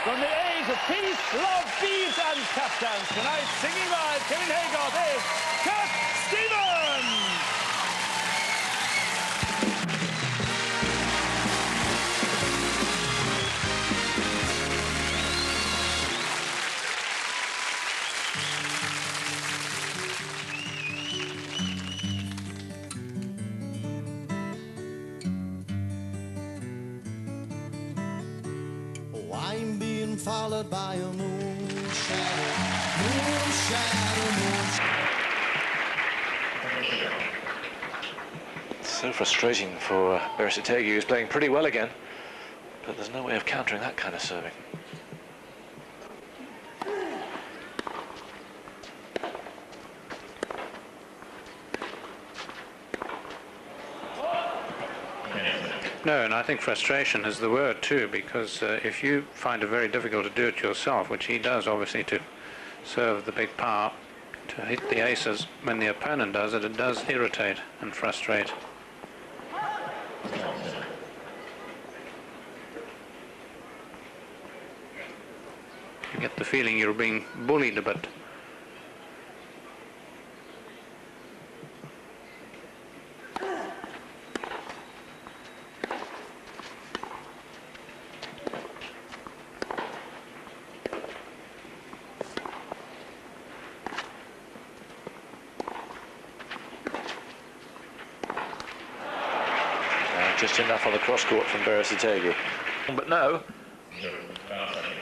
From the A's of Peace, Love, Bees and Caftans. Tonight, singing live, Kevin Haygarth is Cat Stevens! I'm being followed by a moon shadow, moon shadow, moon shadow. So frustrating for Berasategui, who's playing pretty well again, but there's no way of countering that kind of serving. No, and I think frustration is the word too, because if you find it very difficult to do it yourself, which he does obviously, to serve the big power, to hit the aces, when the opponent does it, it does irritate and frustrate. You get the feeling you're being bullied a bit. Just enough on the cross court from Berasategui. But no.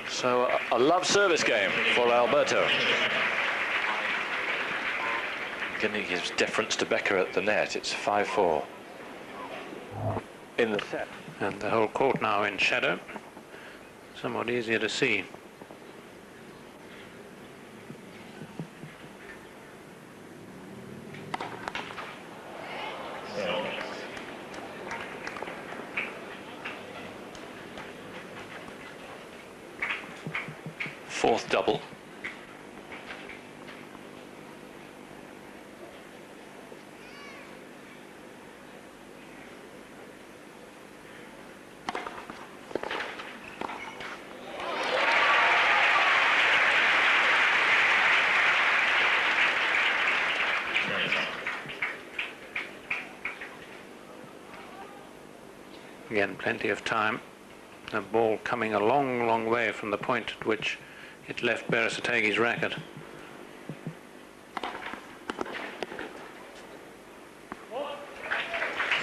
So a love service game for Alberto. Getting his deference to Becker at the net. It's 5-4 in the set. And the whole court now in shadow. Somewhat easier to see. Fourth double. Again, plenty of time. The ball coming a long, long way from the point at which it left Berasategui's racket.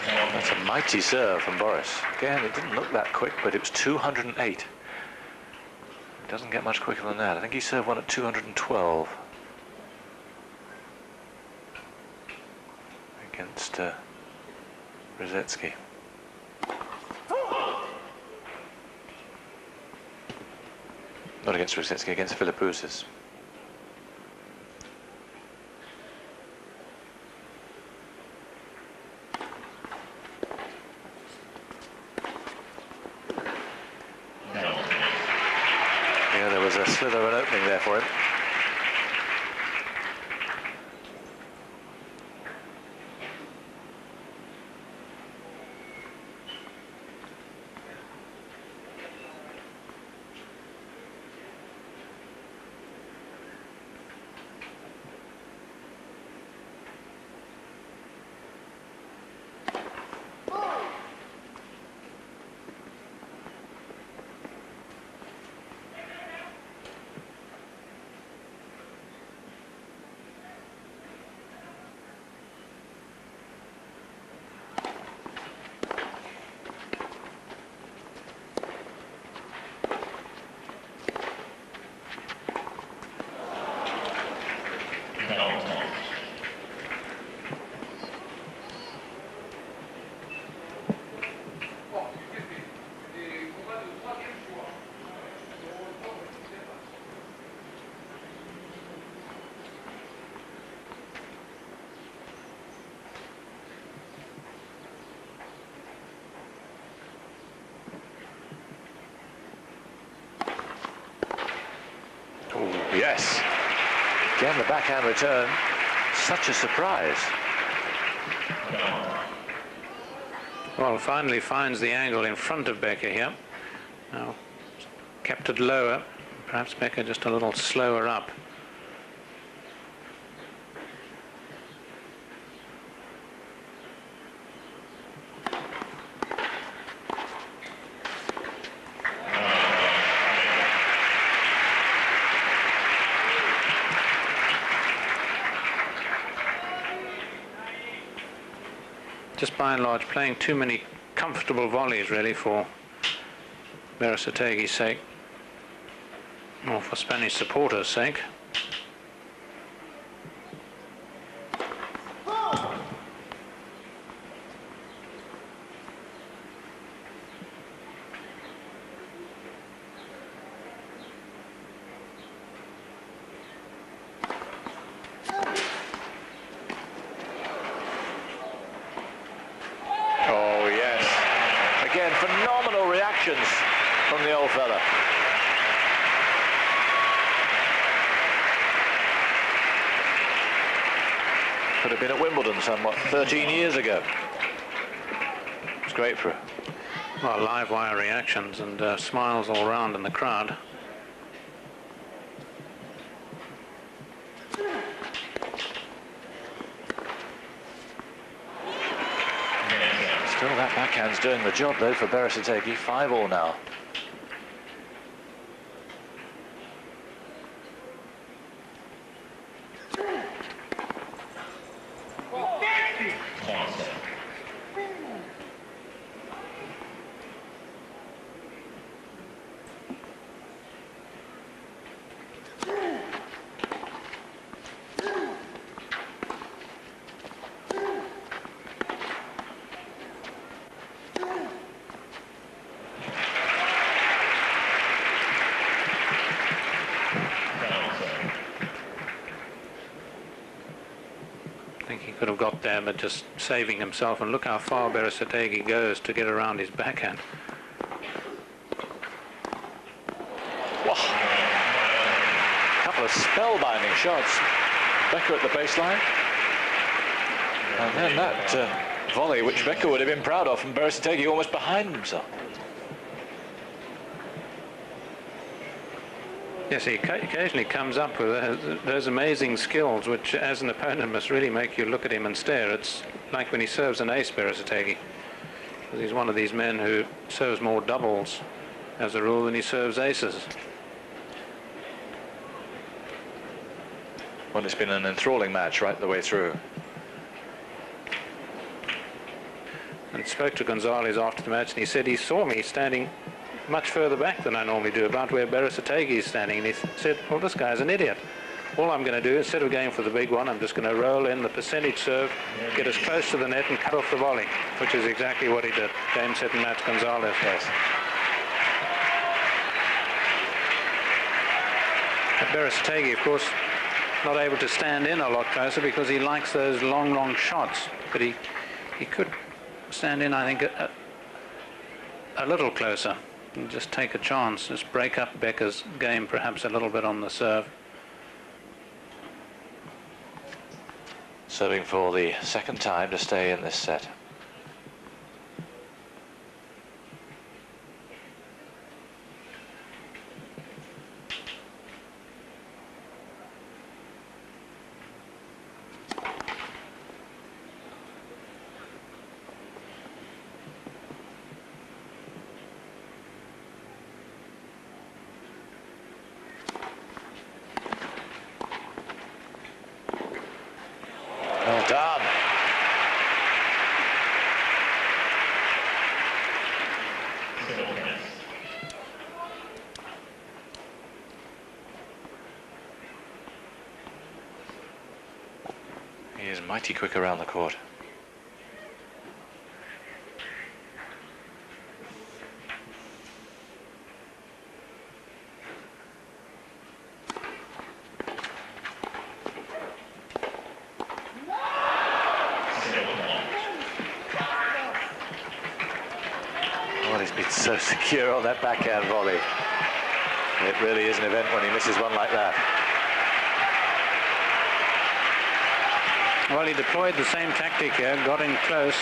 That's a mighty serve from Boris. Again, it didn't look that quick, but it was 208. It doesn't get much quicker than that. I think he served one at 212 against Rosetsky. Not against Rosetsky, against Philippoussis. Yeah, there was a slither of an opening there for him. Yes. Again, the backhand return. Such a surprise. Well, finally finds the angle in front of Becker here. Now, kept it lower. Perhaps Becker just a little slower up. Just by and large playing too many comfortable volleys really for Berasategui's sake, or for Spanish supporters' sake. Phenomenal reactions from the old fella. Could have been at Wimbledon somewhat 13 years ago. It's great for her. Well, live wire reactions and smiles all round in the crowd. Still, that backhand's doing the job, though, for Berasategui. 5-all now. He could have got there, but just saving himself, and look how far Berasategui goes to get around his backhand. Wow. A couple of spellbinding shots. Becker at the baseline. And then that volley, which Becker would have been proud of, and Berasategui almost behind himself. Yes, he occasionally comes up with those amazing skills which, as an opponent, must really make you look at him and stare. It's like when he serves an ace, Berasategui, because he's one of these men who serves more doubles, as a rule, than he serves aces. Well, it's been an enthralling match right the way through. And I spoke to Gonzalez after the match, and he said he saw me standing much further back than I normally do, about where Berasategui is standing, and he said, well, this guy's an idiot. All I'm going to do, instead of going for the big one, I'm just going to roll in the percentage serve, get as close to the net and cut off the volley, which is exactly what he did. Game, set and match, Gonzalez. Yes. But Berasategui, of course, not able to stand in a lot closer because he likes those long, long shots, but he could stand in, I think, a little closer. And just take a chance, just break up Becker's game perhaps a little bit on the serve. Serving for the second time to stay in this set. Well done. He is mighty quick around the court. He's been so secure on that backhand volley. It really is an event when he misses one like that. Well, he deployed the same tactic here, got in close,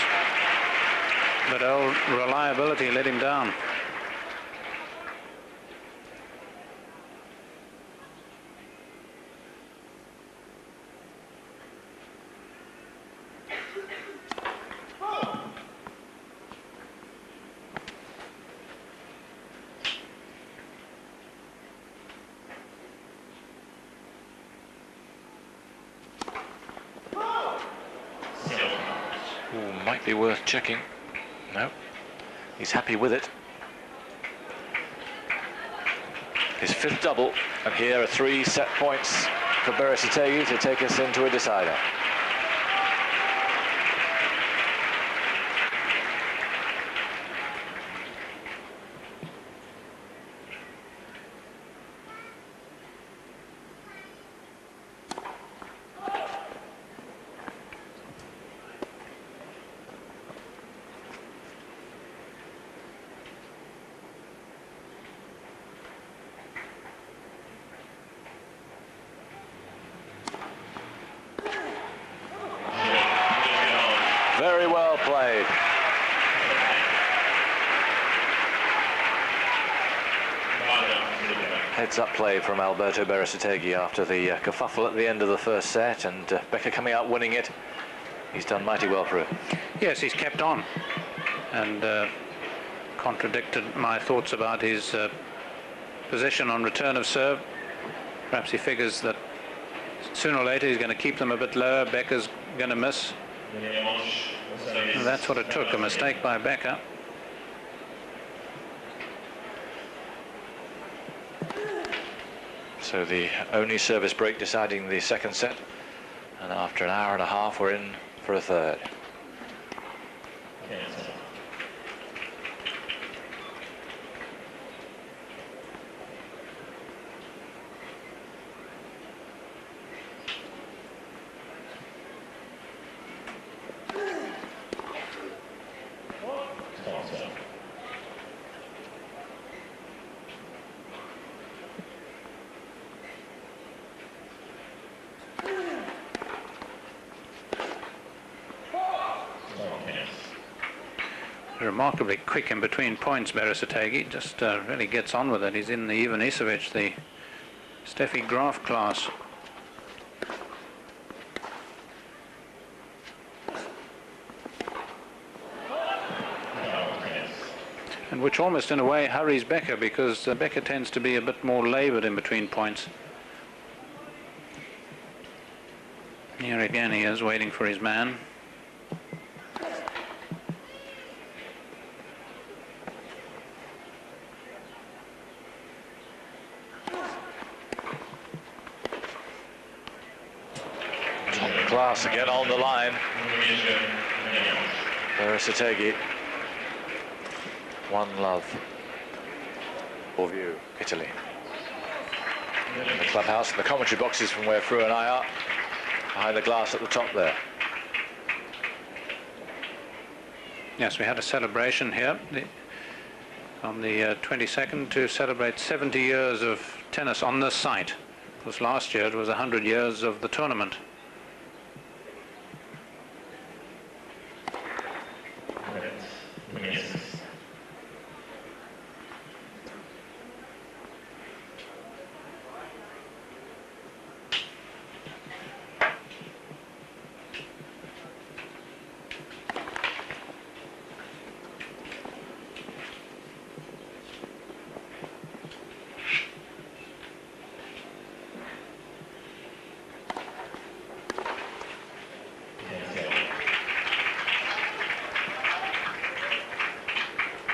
but old reliability let him down. Might be worth checking. No, he's happy with it. His 5th double, and here are 3 set points for Berasategui to take us into a decider. Very well played. Heads-up play from Alberto Berasategui after the kerfuffle at the end of the first set, and Becker coming out winning it. He's done mighty well for him. Yes, he's kept on and contradicted my thoughts about his position on return of serve. Perhaps he figures that sooner or later he's going to keep them a bit lower. Becker's going to miss. And that's what it took, a mistake by Becker. So the only service break deciding the second set, and after an hour and a half we're in for a third. Remarkably quick in between points, Berasategui. Just really gets on with it. He's in the Ivan Isavic, the Steffi Graf class. And which almost in a way hurries Becker, because Becker tends to be a bit more laboured in between points. Here again he is waiting for his man. Class again on the line. Berasategui. One love. For view, Italy. The clubhouse and the commentary boxes from where Fru and I are. Behind the glass at the top there. Yes, we had a celebration here on the 22nd to celebrate 70 years of tennis on this site. Because last year it was 100 years of the tournament.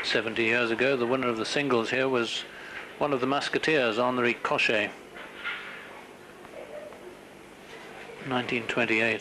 "70 years ago, the winner of the singles here was one of the Musketeers, Henri Cochet, 1928.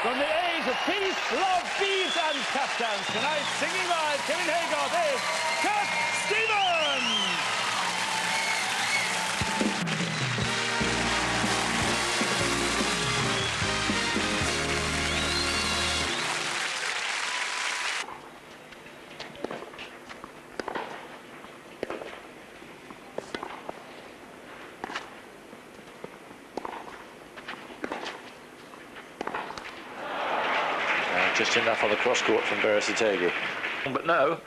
From the A's of Peace, Love, Beads and Caftans, tonight singing live, Kevin Haygarth is Cat Stevens! Just enough on the cross court from Berasategui. But no.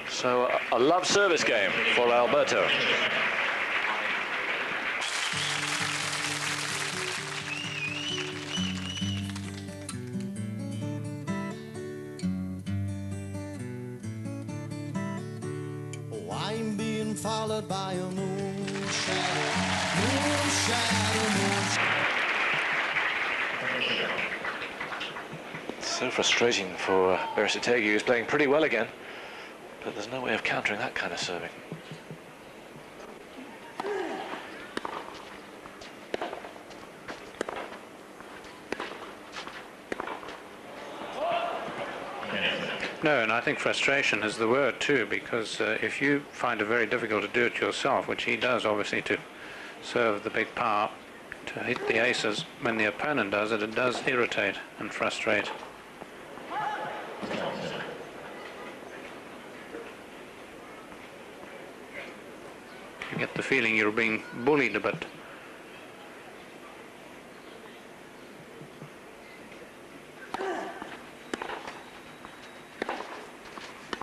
So a love service game for Alberto. Oh, I'm being followed by a moon shadow, moon shadow, moon shadow. So frustrating for Berasategui, who's playing pretty well again, but there's no way of countering that kind of serving. No, and I think frustration is the word too, because if you find it very difficult to do it yourself, which he does obviously to serve the big par, to hit the aces, when the opponent does it, it does irritate and frustrate. You get the feeling you're being bullied a bit.